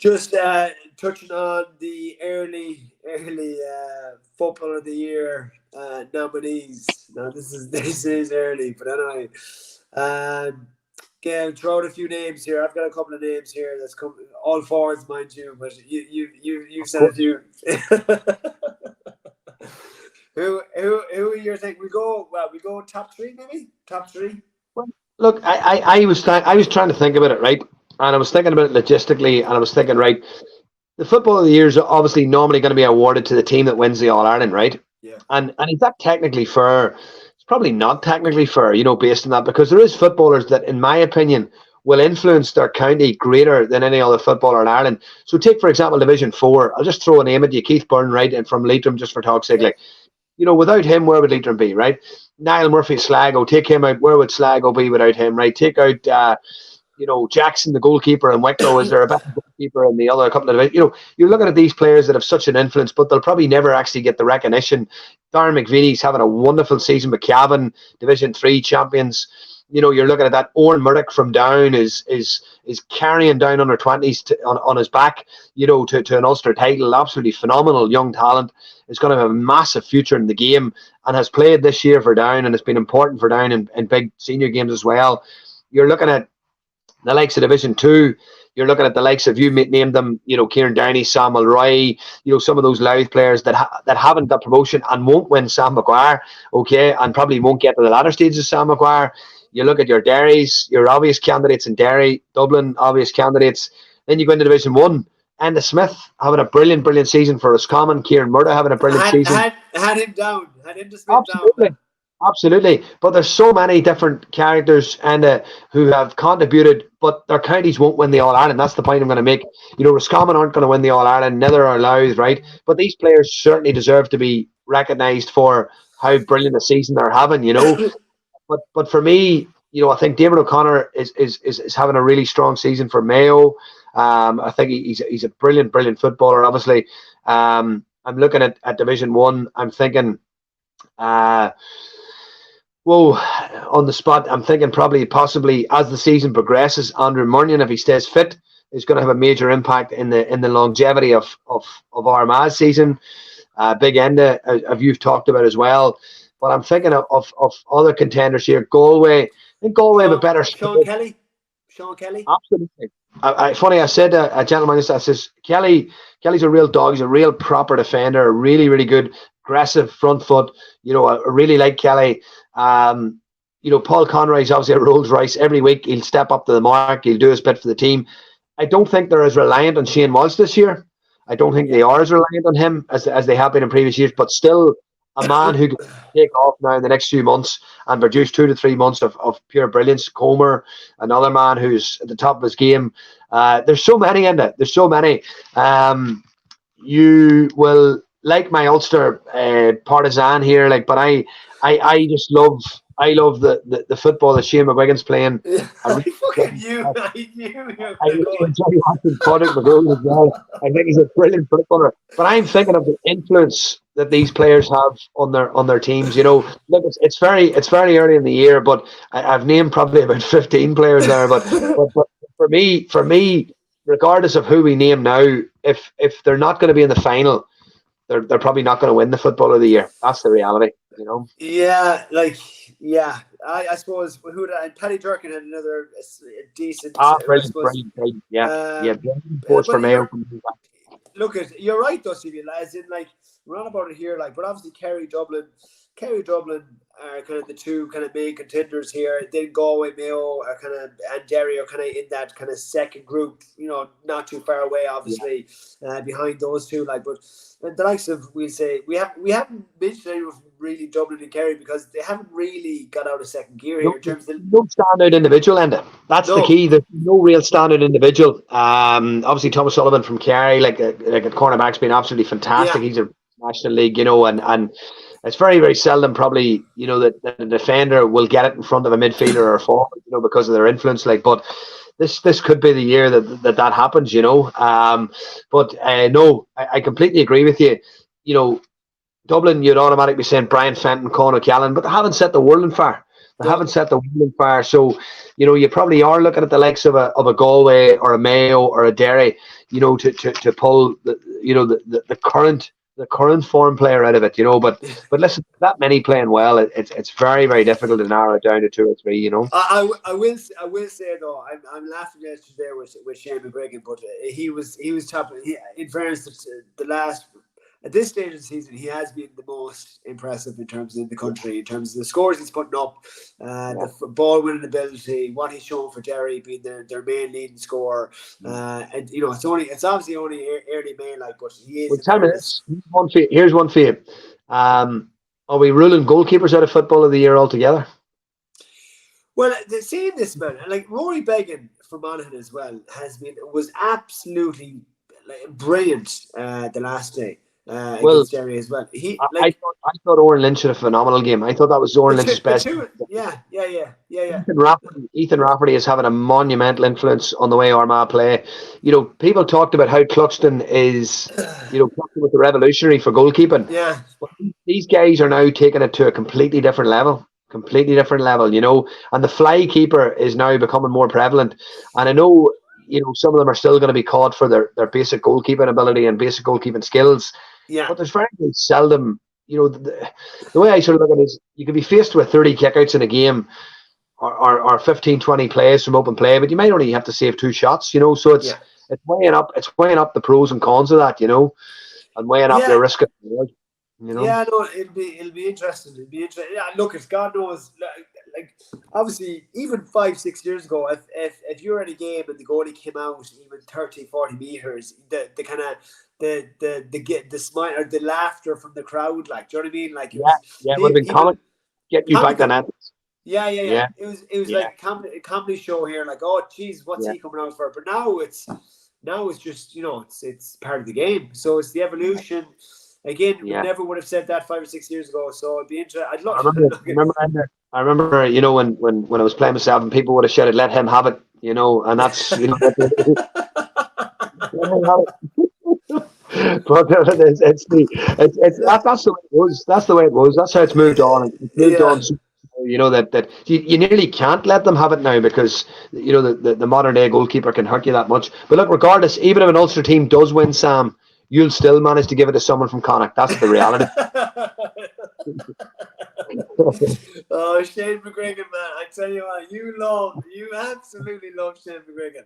Just touching on the early football of the year nominees. Now this is early, but anyway, again, throw out a few names here. I've got a couple of names here that's come all forwards, mind you, but you've said a few. Who you're thinking? We go top three, maybe top three. Well, look, I was trying to think about it, right, and I was thinking about it logistically, and I was thinking, right, the football of the year is obviously normally going to be awarded to the team that wins the All Ireland, right? Yeah. And is that technically fair? It's probably not technically fair, based on that, because there is footballers that, in my opinion, will influence their county greater than any other footballer in Ireland. So take, for example, Division 4. I'll just throw a name at you, Keith Byrne, right, and from Leitrim, just for talk's sake. Like, without him, where would Leitrim be, right? Niall Murphy, Sligo, take him out. Where would Sligo be without him, right? Take out, Jackson, the goalkeeper in Wicklow. Is there a better goalkeeper in the other couple of divisions? You're looking at these players that have such an influence, but they'll probably never actually get the recognition. Darren McVitie's having a wonderful season. McCavan, Division 3 champions. You're looking at that. Owen Murdoch from Down is carrying down under 20s on his back, to an Ulster title. Absolutely phenomenal young talent. Is going to have a massive future in the game and has played this year for Down and has been important for Down in big senior games as well. You're looking at the likes of Division 2. You're looking at the likes of, you named them, Kieran Downey, Samuel Roy, some of those Louth players that haven't got promotion and won't win Sam Maguire, okay, and probably won't get to the latter stages of Sam Maguire. You look at your Derrys, your obvious candidates in Derry, Dublin, obvious candidates. Then you go into Division 1. Enda Smith having a brilliant season for Roscommon. Kieran Murdo having a brilliant season. Had him down. Had him to Smith down. Absolutely. But there's so many different characters and who have contributed, but their counties won't win the All-Ireland. That's the point I'm going to make. Roscommon aren't going to win the All-Ireland, neither are Louth, right? But these players certainly deserve to be recognised for how brilliant a season they're having, But for me, I think David O'Connor is having a really strong season for Mayo. I think he's a brilliant footballer, obviously. I'm looking at Division 1. I'm thinking, on the spot, I'm thinking possibly as the season progresses, Andrew Murnion, if he stays fit, is going to have a major impact in the longevity of Armagh's season. Big Enda, as you've talked about as well. But I'm thinking of other contenders here. Galway. I think Galway have a better... Sean Kelly. Absolutely. Funny, I said a gentleman, I says, Kelly's a real dog. He's a real proper defender, a really, really good, aggressive front foot. I really like Kelly. Paul Conroy's obviously a Rolls Royce. Every week he'll step up to the mark. He'll do his bit for the team. I don't think they're as reliant on Shane Walsh this year. I don't think they are as reliant on him as they have been in previous years, but still a man who can take off now in the next few months and produce 2 to 3 months of pure brilliance. Comer, another man who's at the top of his game. There's so many in it. There's so many. You will like my Ulster partisan here, but I just love the football that Shane McGuigan's playing. I really enjoy watching Padraig McGowan as well. I think he's a brilliant footballer. But I'm thinking of the influence that these players have on their teams. Look, it's very early in the year, but I've named probably about 15 players there. But for me, regardless of who we name now, if they're not going to be in the final, they're probably not going to win the football of the year. That's the reality. Yeah, I suppose Paddy Durkin had another decent. Brilliant. Yeah. For Mayo. Look, you're right, though, Stevie. As in, we're on about it here. But obviously, Kerry Dublin are kind of the two kind of main contenders here. Then Galway, Mayo are and Derry are kind of in that kind of second group. Not too far away, obviously, behind those two. But the likes of, we'll say, we haven't mentioned anyone from really Dublin and Kerry because they haven't really got out of second gear here in terms of no standout individual, Enda. That's the key. There's no real standout individual. Obviously Thomas Sullivan from Kerry, like a cornerback's been absolutely fantastic. He's a National League, and it's very, very seldom probably, that the defender will get it in front of a midfielder or a forward, because of their influence. But this could be the year that happens, But no, I completely agree with you. Dublin, you'd automatically be saying Brian Fenton, Conor O'Callaghan, but they haven't set the world on fire. They haven't set the world on fire. So, you probably are looking at the likes of a Galway or a Mayo or a Derry, to pull the current form player out of it, But listen, that many playing well, it's very, very difficult to narrow it down to two or three. I will say though, I'm laughing yesterday with Shane McGregor, but he was top. In fairness, the last at this stage of the season, he has been the most impressive in terms of the country, in terms of the scores he's putting up, the ball winning ability, what he's shown for Derry being their main leading scorer. And it's obviously only early May, but he is. Well, tell me this. Here's one for you. Are we ruling goalkeepers out of football of the year altogether? Well, seeing this, man, like Rory Began for Monaghan as well was absolutely brilliant the last day. Against Derry as well. I thought Oren Lynch had a phenomenal game. I thought that was Oren Lynch's best. Yeah. Ethan Rafferty is having a monumental influence on the way Armagh play. People talked about how Cluxton is, with the revolutionary for goalkeeping. Yeah. But these guys are now taking it to a completely different level. And the fly keeper is now becoming more prevalent. And I know, some of them are still going to be caught for their basic goalkeeping ability and basic goalkeeping skills. Yeah. But there's very seldom, the way I sort of look at it is you could be faced with 30 kickouts in a game or 15, 20 plays from open play, but you might only have to save 2 shots, so it's weighing up the pros and cons of that, and weighing up your risk of the reward. Yeah, no, it'll be interesting. Yeah, look, it's God knows, like obviously, even 5-6 years ago, if you're in a game and the goalie came out even 30-40 meters, the kind of the smile or the laughter from the crowd, like, do you know what I mean? Like, it would have been common. Get you back on that. Yeah. It was like a comedy show here. Like, oh, geez, what's he coming out for? But now it's just it's part of the game. So it's the evolution. Again, we never would have said that 5 or 6 years ago. So it'd be interesting. I'd love. I remember, when I was playing myself and people would have shouted, "Let him have it," and that's But that's the way it was. That's the way it was. That's how it's moved on. It's moved on. That you nearly can't let them have it now because the modern day goalkeeper can hurt you that much. But look, regardless, even if an Ulster team does win, Sam, you'll still manage to give it to someone from Connacht. That's the reality. Oh, Shane McGregor, man! I tell you what, you absolutely love Shane McGregor.